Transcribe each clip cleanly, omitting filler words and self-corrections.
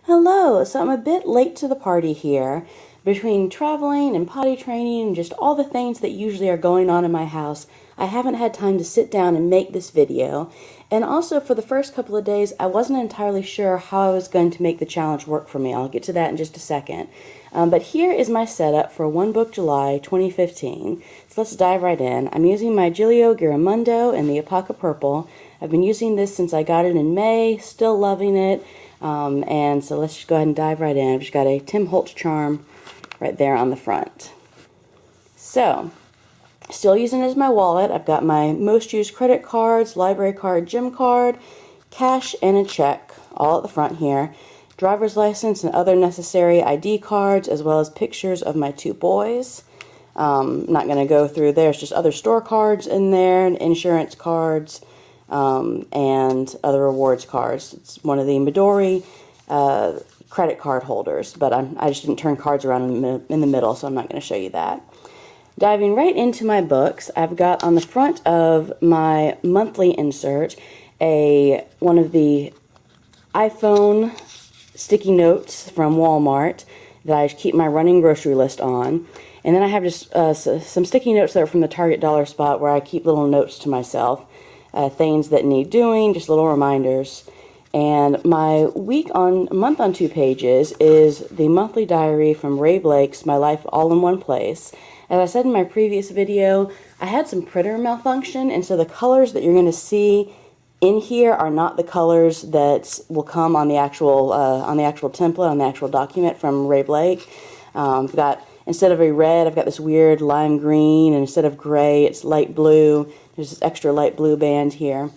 Hello, so I'm a bit late to the party here. Between traveling and potty training and just all the things that usually are going on in my house, I haven't had time to sit down and make this video. And also for the first couple of days, I wasn't entirely sure how I was going to make the challenge work for me. I'll get to that in just a second. But here is my setup for One Book July 2015. So let's dive right in. I'm using my Giglio Giramondo in the Apaca Purple. I've been using this since I got it in May, still loving it. And so let's just go ahead and dive right in. I've just got a Tim Holtz charm right there on the front. So, still using it as my wallet. I've got my most used credit cards, library card, gym card, cash, and a check all at the front here. Driver's license and other necessary ID cards, as well as pictures of my two boys. I'm not going to go through there. There's just other store cards in there, and insurance cards, and other rewards cards. It's one of the Midori credit card holders, but I just didn't turn cards around in the middle, so I'm not going to show you that. Diving right into my books, I've got on the front of my monthly insert one of the iPhone sticky notes from Walmart that I keep my running grocery list on. And then I have just some sticky notes that are from the Target dollar spot where I keep little notes to myself, things that need doing, just little reminders. And my month on 2 pages is the monthly diary from Ray Blake's My Life All in One Place. As I said in my previous video, I had some printer malfunction, and so the colors that you're going to see in here are not the colors that will come on the actual template, on the actual document from Ray Blake. I've got, instead of a red, I've got this weird lime green, and instead of gray, it's light blue. There's this extra light blue band here.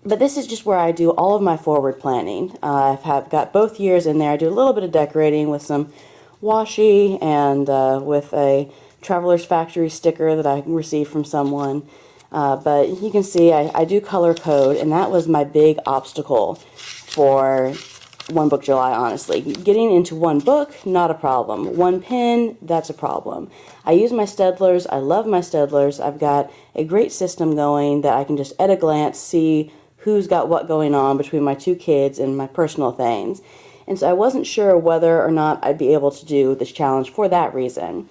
But this is just where I do all of my forward planning. I've got both years in there. I do a little bit of decorating with some washi and with a Traveler's Factory sticker that I received from someone. But you can see I do color code, and that was my big obstacle for One Book July, honestly. Getting into one book, not a problem. One pen, that's a problem. I use my Staedtlers. I love my Staedtlers. I've got a great system going that I can just at a glance see who's got what going on between my two kids and my personal things. And so I wasn't sure whether or not I'd be able to do this challenge for that reason.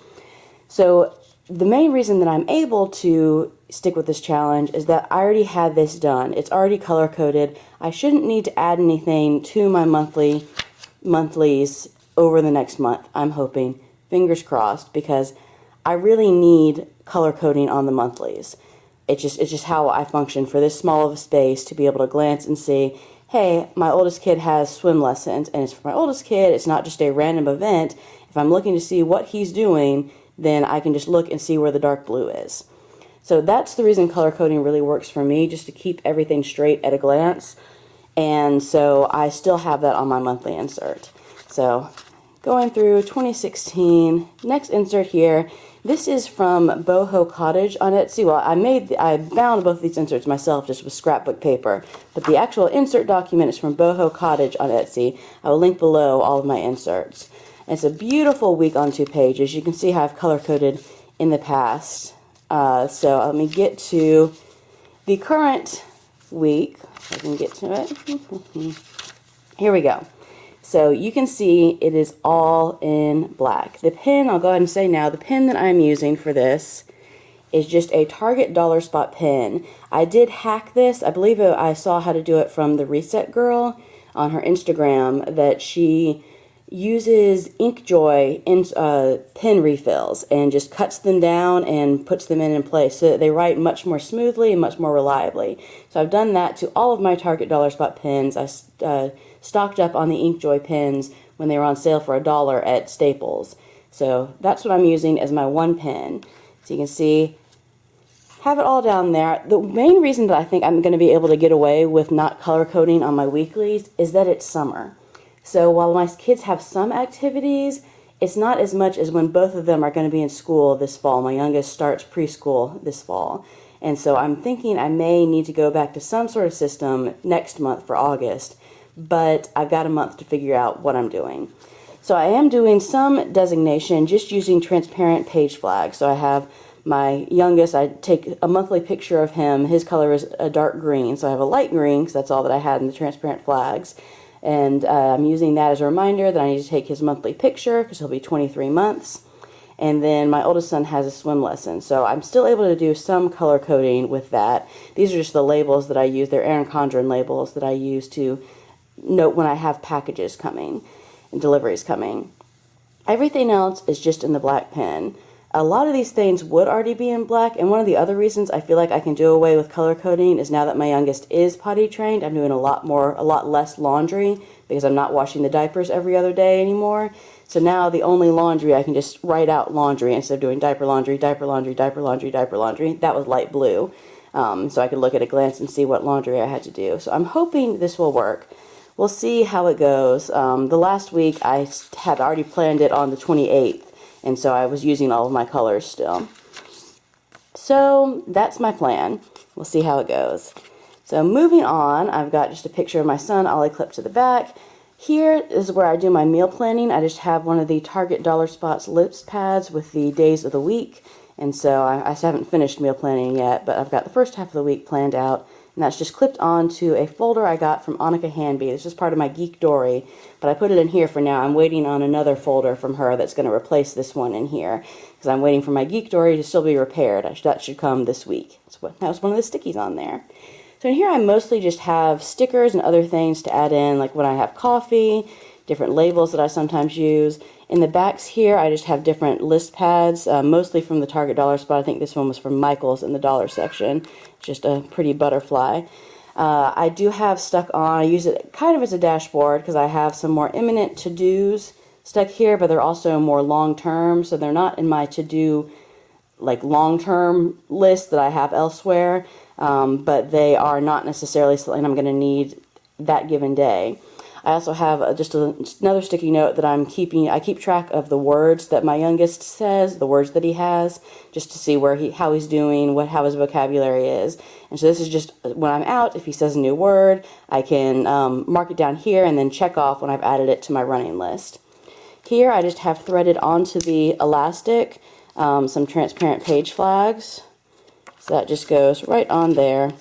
So the main reason that I'm able to stick with this challenge is that I already had this done. It's already color coded. I shouldn't need to add anything to my monthlies over the next month, I'm hoping. Fingers crossed, because I really need color coding on the monthlies. It's just how I function for this small of a space, to be able to glance and see, hey, my oldest kid has swim lessons, and it's for my oldest kid. It's not just a random event. If I'm looking to see what he's doing, then I can just look and see where the dark blue is. So that's the reason color coding really works for me, just to keep everything straight at a glance. And so I still have that on my monthly insert. So going through 2016, next insert here. This is from Boho Cottage on Etsy. Well, I bound both of these inserts myself just with scrapbook paper, but the actual insert document is from Boho Cottage on Etsy. I will link below all of my inserts. It's a beautiful week on 2 pages. You can see how I've color-coded in the past. So let me get to the current week. If I can get to it. Here we go. So you can see it is all in black. The pen, I'll go ahead and say now, the pen that I'm using for this is just a Target dollar spot pen. I did hack this. I believe I saw how to do it from the Reset Girl on her Instagram, that she uses InkJoy pen refills and just cuts them down and puts them in place so that they write much more smoothly and much more reliably. So I've done that to all of my Target dollar spot pens. I stocked up on the InkJoy pens when they were on sale for $1 at Staples. So that's what I'm using as my one pen. So you can see, have it all down there. The main reason that I think I'm going to be able to get away with not color coding on my weeklies is that it's summer. So while my kids have some activities, it's not as much as when both of them are going to be in school this fall. My youngest starts preschool this fall. And so I'm thinking I may need to go back to some sort of system next month for August, but I've got a month to figure out what I'm doing. So I am doing some designation just using transparent page flags. So I have my youngest, I take a monthly picture of him. His color is a dark green, so I have a light green because that's all that I had in the transparent flags. And I'm using that as a reminder that I need to take his monthly picture because he'll be 23 months. And then my oldest son has a swim lesson, so I'm still able to do some color coding with that. These are just the labels that I use. They're Erin Condren labels that I use to note when I have packages coming and deliveries coming. Everything else is just in the black pen. A lot of these things would already be in black, and one of the other reasons I feel like I can do away with color coding is now that my youngest is potty trained, I'm doing a lot less laundry because I'm not washing the diapers every other day anymore. So now the only laundry, I can just write out laundry instead of doing diaper laundry, diaper laundry, diaper laundry, diaper laundry. That was light blue, so I could look at a glance and see what laundry I had to do. So I'm hoping this will work. We'll see how it goes. The last week I had already planned it on the 28th. And so I was using all of my colors still. So that's my plan. We'll see how it goes. So moving on, I've got just a picture of my son ollie clipped to the back. Here is where I do my meal planning. I just have one of the Target Dollar Spots lips pads with the days of the week. And so I haven't finished meal planning yet, but I've got the first half of the week planned out. And that's just clipped onto a folder I got from Annika Hanby. This is part of my Geek Dory, but I put it in here for now. I'm waiting on another folder from her that's going to replace this one in here, because I'm waiting for my Geek Dory to still be repaired. That should come this week. That was one of the stickies on there. So in here I mostly just have stickers and other things to add in, like when I have coffee, different labels that I sometimes use. In the backs here, I just have different list pads, mostly from the Target Dollar Spot. I think this one was from Michael's in the dollar section. Just a pretty butterfly. I do have stuck on, I use it kind of as a dashboard because I have some more imminent to-dos stuck here, but they're also more long-term, so they're not in my to-do like long-term list that I have elsewhere, but they are not necessarily something I'm going to need that given day. I also have just another sticky note that I'm keeping. I keep track of the words that my youngest says, the words that he has, just to see how he's doing, how his vocabulary is. And so this is just when I'm out, if he says a new word, I can mark it down here and then check off when I've added it to my running list. Here I just have threaded onto the elastic some transparent page flags. So that just goes right on there.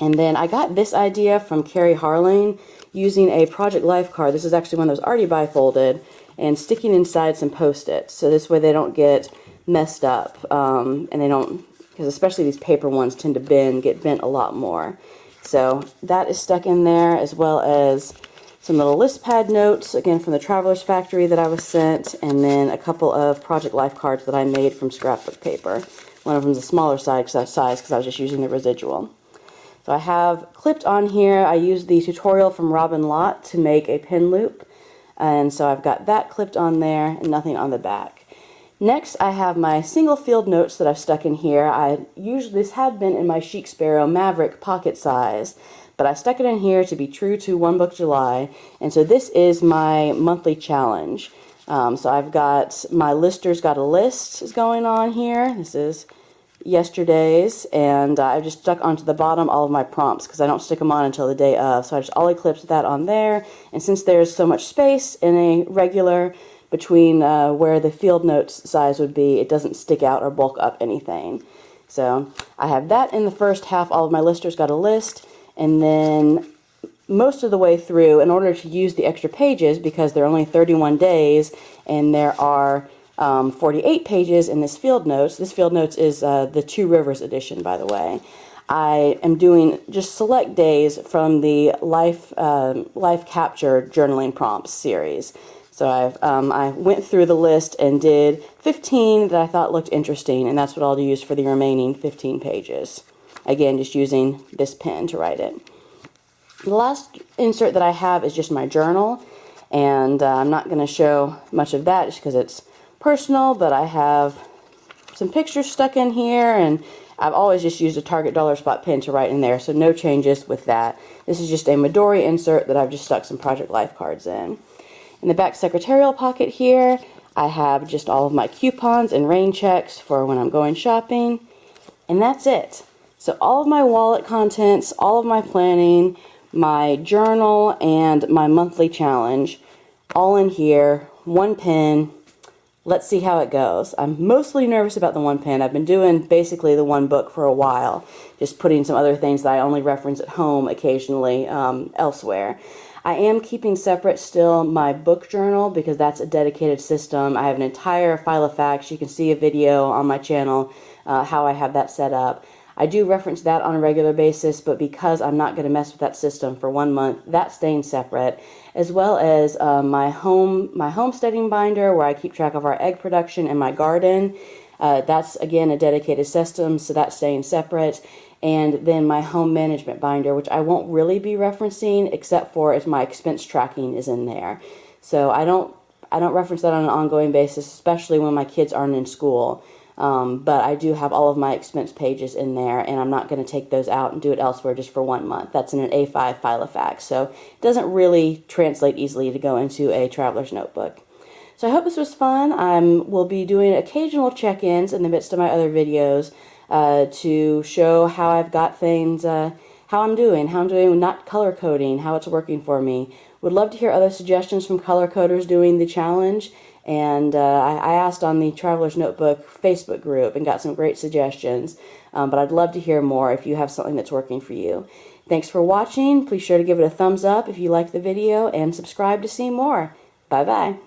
And then I got this idea from Carrie Harling, using a Project Life card. This is actually one that was already bifolded, and sticking inside some Post-its. So this way they don't get messed up, and they don't, because especially these paper ones tend to get bent a lot more. So that is stuck in there, as well as some little list pad notes, again from the Traveler's Factory that I was sent, and then a couple of Project Life cards that I made from scrapbook paper. One of them is a smaller size because I was just using the residual. So I have clipped on here, I used the tutorial from Robin Lott to make a pin loop, and so I've got that clipped on there and nothing on the back. Next I have my single field notes that I've stuck in here. This had been in my Chic Sparrow Maverick pocket size, but I stuck it in here to be true to One Book July, and so this is my monthly challenge. So I've got my Lister's Got a List is going on here. This is yesterday's, and I've just stuck onto the bottom all of my prompts because I don't stick them on until the day of, so I just ollie clipped that on there. And since there's so much space in a regular between where the field notes size would be, it doesn't stick out or bulk up anything. So I have that in the first half. All of my Listers Got a List, and then most of the way through, in order to use the extra pages, because they're only 31 days and there are 48 pages in this field notes. This field notes is the Two Rivers edition, by the way. I am doing just select days from the Life Capture Journaling Prompts series. So I went through the list and did 15 that I thought looked interesting, and that's what I'll use for the remaining 15 pages. Again, just using this pen to write it. The last insert that I have is just my journal, and I'm not going to show much of that just because it's personal, but I have some pictures stuck in here, and I've always just used a Target Dollar Spot pen to write in there, so no changes with that. This is just a Midori insert that I've just stuck some Project Life cards in. In the back secretarial pocket here, I have just all of my coupons and rain checks for when I'm going shopping, and that's it. So all of my wallet contents, all of my planning, my journal, and my monthly challenge, all in here, one pen. Let's see how it goes. I'm mostly nervous about the one pen. I've been doing basically the one book for a while, just putting some other things that I only reference at home occasionally elsewhere. I am keeping separate still my book journal because that's a dedicated system. I have an entire file of facts. You can see a video on my channel how I have that set up. I do reference that on a regular basis, but because I'm not going to mess with that system for 1 month, that's staying separate, as well as my homesteading binder where I keep track of our egg production and my garden. That's again a dedicated system, so that's staying separate. And then my home management binder, which I won't really be referencing except for if my expense tracking is in there. So I don't reference that on an ongoing basis, especially when my kids aren't in school. But I do have all of my expense pages in there, and I'm not going to take those out and do it elsewhere just for 1 month. That's in an A5 file of facts, so it doesn't really translate easily to go into a traveler's notebook. So I hope this was fun. I will be doing occasional check-ins in the midst of my other videos to show how I've got things, how I'm doing not color coding, how it's working for me. Would love to hear other suggestions from color coders doing the challenge. And I asked on the Traveler's Notebook Facebook group and got some great suggestions. But I'd love to hear more if you have something that's working for you. Thanks for watching. Please sure to give it a thumbs up if you liked the video and subscribe to see more. Bye-bye.